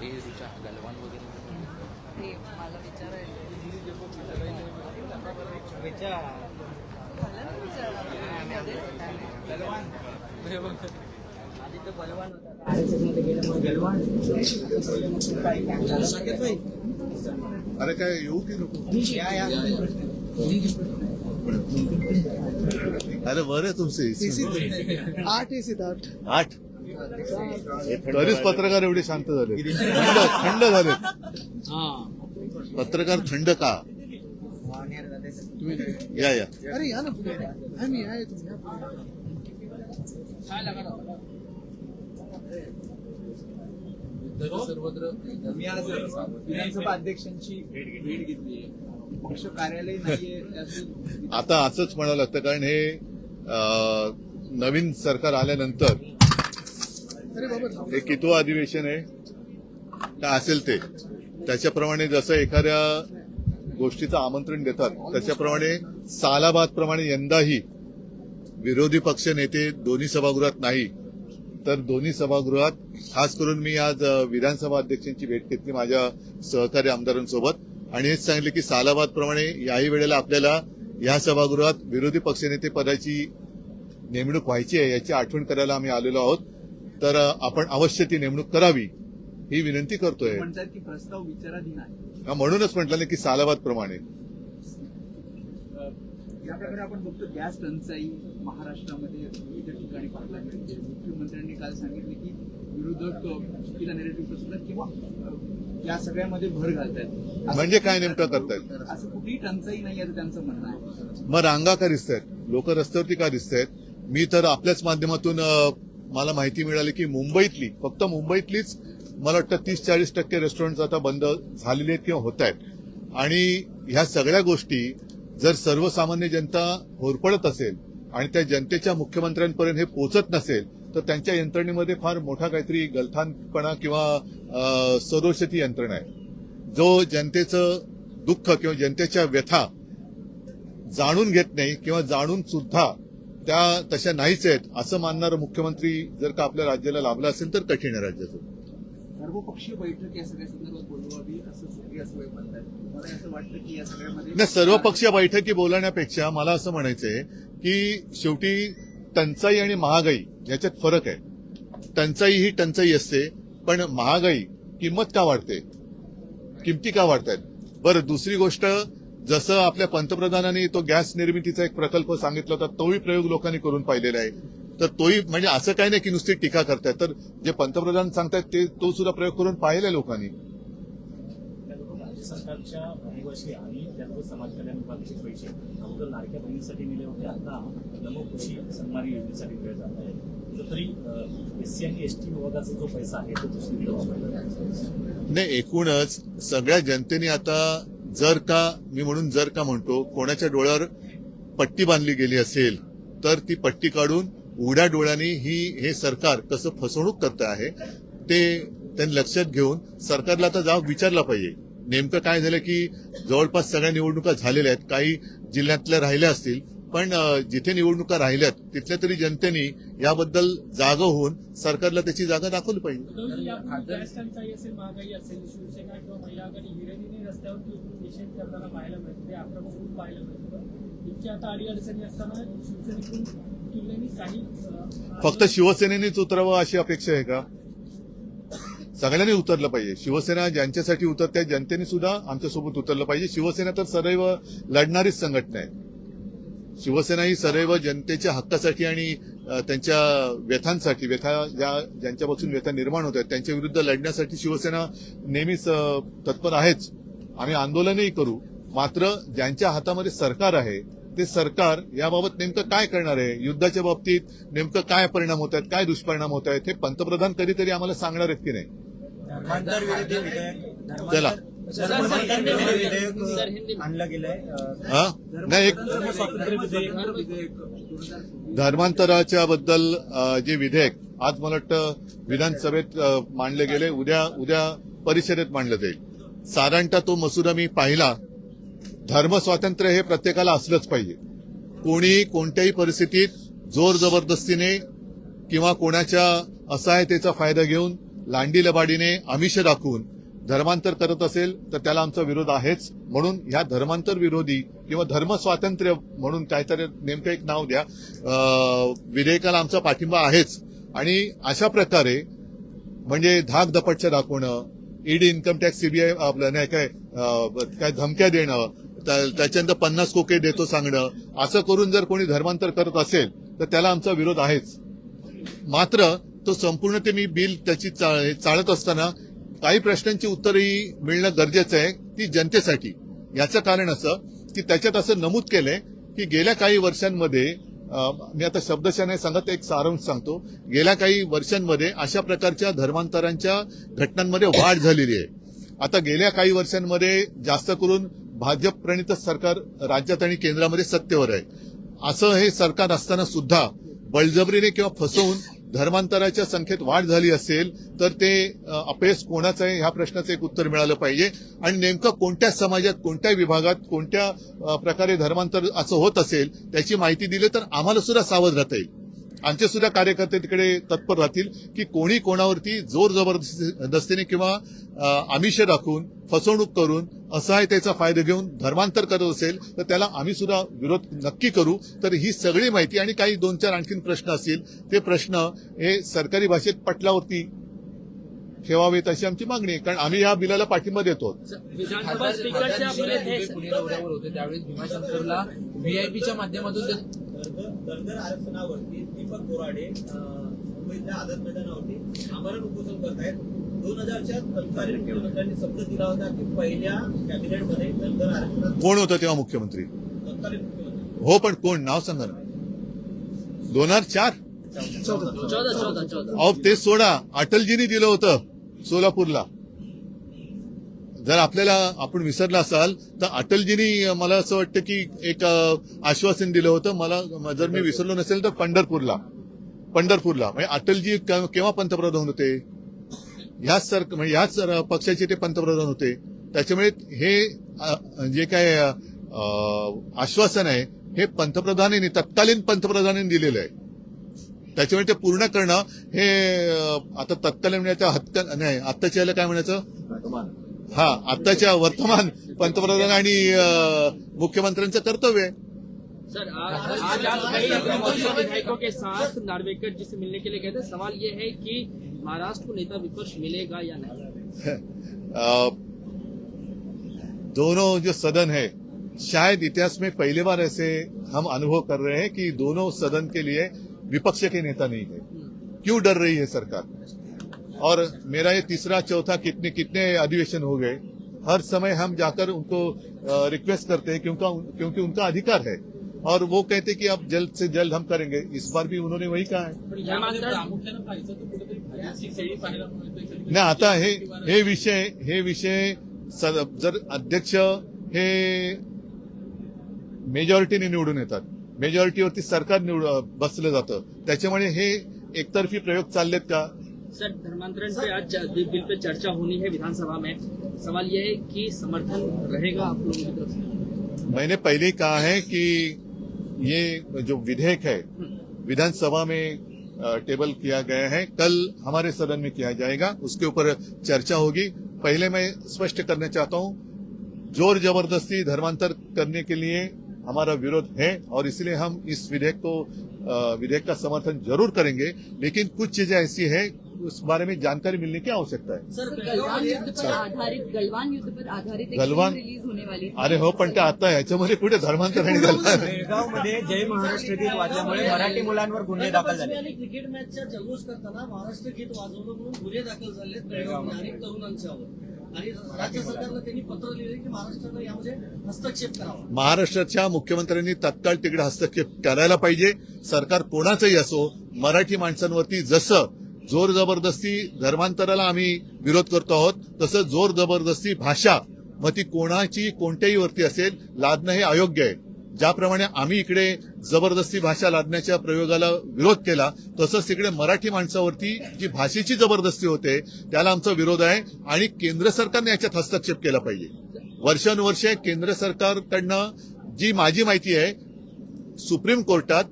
ते तुझ्या गलवान वगैरे ते मला विचारायचं अरे काय येऊ की नको अरे बरं आहे तुमचे 8 एसीत 8 8 तरीच पत्रकार एवढे शांत झाले थंड झाले पत्रकार थंड का या अरे या ना पुढे आम्ही आहे तुम्ही सर्वत्र मी आज विधानसभा अध्यक्षांची भेट घेतली पक्ष कार्यालय नाहीये आता असंच म्हणावं लागतं कारण हे नवीन सरकार आल्यानंतर अरे बाबा हे कितवं अधिवेशन आहे काय असेल ते त्याच्याप्रमाणे जसं एखाद्या गोष्टीचं आमंत्रण देतात त्याच्याप्रमाणे सालाबादप्रमाणे यंदाही विरोधी पक्ष नेते दोन्ही सभागृहात नाही तर दोन्ही सभागृहात खास करून मी आज विधानसभा अध्यक्षांची भेट घेतली माझ्या सहकारी आमदारांसोबत आणि हेच सांगितले की सालाबादप्रमाणे याही वेळेला आपल्याला या सभागृहात विरोधी पक्षनेते पदाची नेमणूक व्हायची आहे याची आठवण करायला आम्ही आलेलो आहोत तर आपण अवश्य ती नेमणूक करावी ही विनंती करतोय म्हणतात की प्रस्ताव विचाराधीन आहे म्हणूनच म्हटलं ना की सालाबादप्रमाणे या प्रकारे आपण बघतो गॅस टंचाई महाराष्ट्रामध्ये विविध ठिकाणी पाहायला मिळते मुख्यमंत्र्यांनी काल सांगितले की विरोधक चुकीचा नेरेटिव्ह पसरतात किंवा या सगळ्यामध्ये भर घालतात म्हणजे काय नेमकं करतायत असं कुठलीही टंचाई नाही असं त्यांचं म्हणणं आहे मग रांगा का दिसतायत लोक रस्त्यावरती का दिसतायत मी तर आपल्याच माध्यमातून मला माहिती मिळाली की मुंबईतली फक्त मुंबईतलीच मला वाटतं 30-40% रेस्टॉरंट आता बंद झालेले आहेत किंवा होत आहेत आणि ह्या सगळ्या गोष्टी जर सर्वसामान्य जनता होरपळत असेल आणि त्या जनतेच्या मुख्यमंत्र्यांपर्यंत हे पोचत नसेल तर त्यांच्या यंत्रणेमध्ये फार मोठा काहीतरी गलथानपणा किंवा सदोषती यंत्रणा आहे जो जनतेचं दुःख किंवा जनतेच्या व्यथा जाणून घेत नाही किंवा जाणून सुद्धा त्या तशा नाहीच आहेत असं मानणारा मुख्यमंत्री जर का आपल्या राज्याला लाभला असेल तर कठीण आहे राज्याचं सर्वपक्षीय बैठक या सगळ्या संदर्भात बोलवावी असं सुप्रिया सुळे म्हणतात मला असं वाटतं की या सगळ्यामध्ये नाही सर्वपक्षीय बैठकी बोलवण्यापेक्षा मला असं म्हणायचंय की शेवटी टंचाई आणि महागाई याच्यात फरक आहे टंचाई ही टंचाई असते पण महागाई किंमत का वाढते किमती का वाढतायत बरं दुसरी गोष्ट जसं आपल्या पंतप्रधानांनी तो गॅस निर्मितीचा एक प्रकल्प सांगितला होता तोही प्रयोग लोकांनी करून पाहिलेला आहे तर तोही म्हणजे असं काही नाही की नुसती टीका करतायत तर जे पंतप्रधान सांगतायत ते तो सुद्धा प्रयोग करून पाहिलाय लोकांनी सरकारच्या अनिवासी आणि त्यातून समाज कल्याण विभागाचे पैसे अगोदर लाडक्या बहिणीसाठी दिले होते आता नमो कृषी सन्मान योजनेसाठी दिले जात आहे कुठंतरी एससी आणि एसटी विभागाचा जो पैसा आहे तो दुसरीकडे वापरला नाही एकूणच सगळ्या जनतेने आता जर का मी म्हणून जर का म्हणतो कोणाच्या डोळ्यावर पट्टी बांधली गेली असेल तर ती पट्टी काढून उघड्या डोळ्यांनी हे सरकार कसं फसवणूक करत आहे ते त्यांनी लक्षात घेऊन सरकारला आता जाब विचारला पाहिजे नेमकं काय झालं की जवळपास सगळ्या निवडणुका झालेल्या आहेत काही जिल्ह्यातल्या राहिल्या असतील पण जिथे निवडणुका राहिल्यात तिथल्या तरी जनतेने याबद्दल जागा होऊन सरकारला त्याची जागा दाखवली पाहिजे गॅस टंचाई असेल महागाई असेल शिवसेना किंवा महिला आघाडी हिरेनीने रस्त्यावरती निषेध करताना पाहायला मिळतं ते आक्रमक होऊन पाहायला मिळतं इतक्या आता अडीअडचणी असताना शिवसेनेकडून तुलनेने काही फक्त शिवसेनेनेच उतरावं अशी अपेक्षा आहे का सगळ्यांनी उतरलं पाहिजे शिवसेना ज्यांच्यासाठी उतरते जनतेने सुद्धा आमच्यासोबत उतरलं पाहिजे शिवसेना तर सदैव लढणारीच संघटना आहे शिवसेना ही सदैव जनतेच्या हक्कासाठी आणि त्यांच्या व्यथांसाठी ज्यांच्यापासून व्यथा निर्माण होत आहेत त्यांच्या विरुद्ध लढण्यासाठी शिवसेना नेहमीच तत्पर आहेच आम्ही आंदोलनही करू मात्र ज्यांच्या हातामध्ये सरकार आहे ते सरकार याबाबत नेमकं काय करणार आहे युद्धाच्या बाबतीत नेमकं काय परिणाम होत आहेत काय दुष्परिणाम होत आहेत हे पंतप्रधान कधीतरी आम्हाला सांगणार आहेत की नाही चला आणलं गेलंय नाही एक धर्मांतराच्या बद्दल जे विधेयक आज मला वाटतं विधानसभेत मांडले गेले उद्या परिषदेत मांडलं जाईल साधारणतः तो मसुदा मी पाहिला धर्म स्वातंत्र्य हे प्रत्येकाला असलंच पाहिजे कोणी कोणत्याही परिस्थितीत जोर जबरदस्तीने किंवा कोणाच्या असहायतेचा फायदा घेऊन लांडी लबाडीने आमिष दाखवून धर्मांतर करत असेल तर त्याला आमचा विरोध आहेच. म्हणून ह्या धर्मांतर विरोधी किंवा धर्म स्वातंत्र्य म्हणून काहीतरी नेमकं एक नाव द्या विधेयकाला आमचा पाठिंबा आहेच. आणि अशा प्रकारे म्हणजे धाक दपटच्या दाखवणं, ईडी, इन्कम टॅक्स, सीबीआय आपलं नाही काय धमक्या देणं, त्याच्यानंतर 50 कोके देतो सांगणं, असं करून जर कोणी धर्मांतर करत असेल तर त्याला आमचा विरोध आहेच. मात्र तो संपूर्ण ते मी बिल त्याची चालत असताना काही प्रश्नांची उत्तरही मिळणं गरजेचं आहे ती जनतेसाठी. याचं कारण असं की त्याच्यात असं नमूद केलंय की गेल्या काही वर्षांमध्ये मी आता शब्दशः नाही सांगत, एक सारांश सांगतो. गेल्या काही वर्षांमध्ये अशा प्रकारच्या धर्मांतरांच्या घटनांमध्ये वाढ झालेली आहे. आता गेल्या काही वर्षांमध्ये जास्त करून भाजप प्रणित सरकार राज्यात आणि केंद्रामध्ये सत्तेवर आहे. असं हे सरकार असताना सुद्धा बळजबरीने किंवा फसवून धर्मांतराच्या संख्येत वाढ झाली असेल तर ते अपयश कोणाचं आहे ह्या प्रश्नाचं एक उत्तर मिळालं पाहिजे. आणि नेमकं कोणत्या समाजात, कोणत्या विभागात, कोणत्या प्रकारे धर्मांतर असं होत असेल त्याची माहिती दिली तर आम्हाला सुद्धा सावध राहता येईल. आमचे सुद्धा कार्यकर्ते तिकडे तत्पर राहतील की कोणी कोणावरती जोर जबरदस्तीने किंवा आमिष दाखवून फसवणूक करून असहायतेचा फायदा घेऊन धर्मांतर करत असेल तर त्याला आम्ही सुद्धा विरोध नक्की करू. तर ही सगळी माहिती आणि काही 2-4 आणखीन प्रश्न असतील ते प्रश्न हे सरकारी भाषेत पटलावरती ठेवावेत अशी आमची मागणी आहे. कारण आम्ही या बिलाला पाठिंबा देतो. विधानसभा स्पीकरचे आपले पुणे दौऱ्यावर होते त्यावेळेस भीमाशंकरला व्हीआयपीच्या माध्यमातून दरदर आरक्षणावरती दीपक बोराडे मुंबईतल्या आझाद मैदानावरती आमरण उपोषण करतायत. 2000च्या तत्कालीन मुख्यमंत्र्यांनी शब्द दिला होता की पहिल्या कॅबिनेटमध्ये दरदर आरक्षणात कोण होतं तेव्हा मुख्यमंत्री? तत्कालीन मुख्यमंत्री हो, पण कोण नाव सांगा ना. 2004 14 अहो ते सोडा, अटलजींनी दिलं होतं सोलापूरला. जर आपल्याला आपण विसरला असाल तर अटलजींनी मला असं वाटतं की एक आश्वासन दिलं होतं. मला जर मी विसरलो नसेल तर पंढरपूरला म्हणजे अटलजी केव्हा पंतप्रधान होते? ह्याच पक्षाचे ते पंतप्रधान होते. त्याच्यामुळे हे जे काय आश्वासन आहे हे पंतप्रधानांनी, तत्कालीन पंतप्रधानांनी दिलेलं आहे. त्याच्यामुळे ते पूर्ण करणं हे आता तत्कालीन म्हणायचं नाही, आत्ताच्या याला काय म्हणायचं, आत्ताच्या वर्तमान पंतप्रधान आणि मुख्यमंत्र्यांचं कर्तव्य आहे. सर आज आप कई विधायकों के साथ नार्वेकर जी से मिलने के लिए गए थे. सवाल ये है कि महाराष्ट्र को नेता विपक्ष मिलेगा या नहीं? दोनों जो सदन है, शायद इतिहास में पहली बार ऐसे हम अनुभव कर रहे हैं कि दोनों सदन के लिए विपक्ष के नेता नहीं है. क्यों डर रही है सरकार? और मेरा ये तीसरा चौथा कितने अधिवेशन हो गए, हर समय हम जाकर उनको रिक्वेस्ट करते हैं क्योंकि उनका अधिकार है और वो कहते हैं कि अब जल्द से जल्द हम करेंगे. इस बार भी उन्होंने वही कहा है. नाही, आता हे विषय जर अध्यक्ष हे मेजॉरिटीने निवडून येतात, मेजॉरिटीवरती सरकार बसलं जातं, त्याच्यामुळे हे एकतर्फी प्रयोग चाललेत का? सर, धर्मांतरण पे आज बिल पे चर्चा होनी है विधानसभा में. सवाल ये है कि समर्थन रहेगा आप लोगों की तरफ से? मैंने पहले ही कहा है कि ये जो विधेयक है विधानसभा में टेबल किया गया है, कल हमारे सदन में किया जाएगा, उसके ऊपर चर्चा होगी. पहले मैं स्पष्ट करना चाहता हूं, जोर जबरदस्ती धर्मांतर करने के लिए हमारा विरोध है और इसलिए हम इस विधेयक का समर्थन जरूर करेंगे. लेकिन कुछ चीजें ऐसी है उस बारे में जानकारी मिलने की आवश्यकता है. गलवान युद्ध पर आधारित एक गलवान फिल्म रिलीज होने वाली. अरे हो, पण ते आता ह्याच्यामध्ये कुठे धर्मांतर आणि गलवान? बेळगावमध्ये जय महाराष्ट्र गीत वाजल्यामुळे मराठी मुलांवर गुन्हे दाखल झाले. क्रिकेट मॅचचा जल्लोष करताना महाराष्ट्र गीत वाजवलं म्हणून गुन्हे दाखल झाले बेळगावमध्ये अनेक तरुणांच्यावर. आणि राज्य सरकारला त्यांनी पत्र लिहिले की महाराष्ट्रानं यामध्ये हस्तक्षेप करावा. महाराष्ट्राच्या मुख्यमंत्र्यांनी तत्काळ तिकडे हस्तक्षेप करायला पाहिजे. सरकार कोणाचंही असो, मराठी माणसांवरती जसं जोर जबरदस्ती धर्मांतराला आम्ही विरोध करतो आहोत तसं जोर जबरदस्ती भाषा मग ती कोणाची कोणत्याही वरती असेल लादणं हे अयोग्य आहे. ज्याप्रमाणे आम्ही इकडे जबरदस्ती भाषा लादण्याच्या प्रयोगाला विरोध केला तसंच तिकडे मराठी माणसावरती जी भाषेची जबरदस्ती होते त्याला आमचा विरोध आहे. आणि केंद्र सरकारने याच्यात हस्तक्षेप केला पाहिजे. वर्षानुवर्षे केंद्र सरकारकडनं जी माझी माहिती आहे सुप्रीम कोर्टात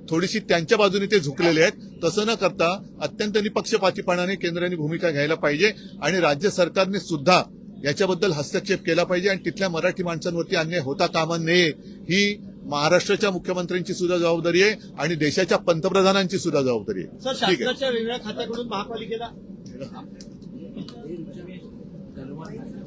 थोडीशी त्यांच्या बाजूने ते झुकलेले आहेत. तसं न करता अत्यंत निपक्षपातीपणाने केंद्राने भूमिका घ्यायला पाहिजे आणि राज्य सरकारने सुद्धा याच्याबद्दल हस्तक्षेप केला पाहिजे आणि तिथल्या मराठी माणसांवरती अन्याय होता कामा नये ही महाराष्ट्राच्या मुख्यमंत्र्यांची सुद्धा जबाबदारी आहे आणि देशाच्या पंतप्रधानांची सुद्धा जबाबदारी आहे. सर, ठीक आहे. शासनाच्या वेगळ्या खात्याकडून महापालिकेला सर्वांना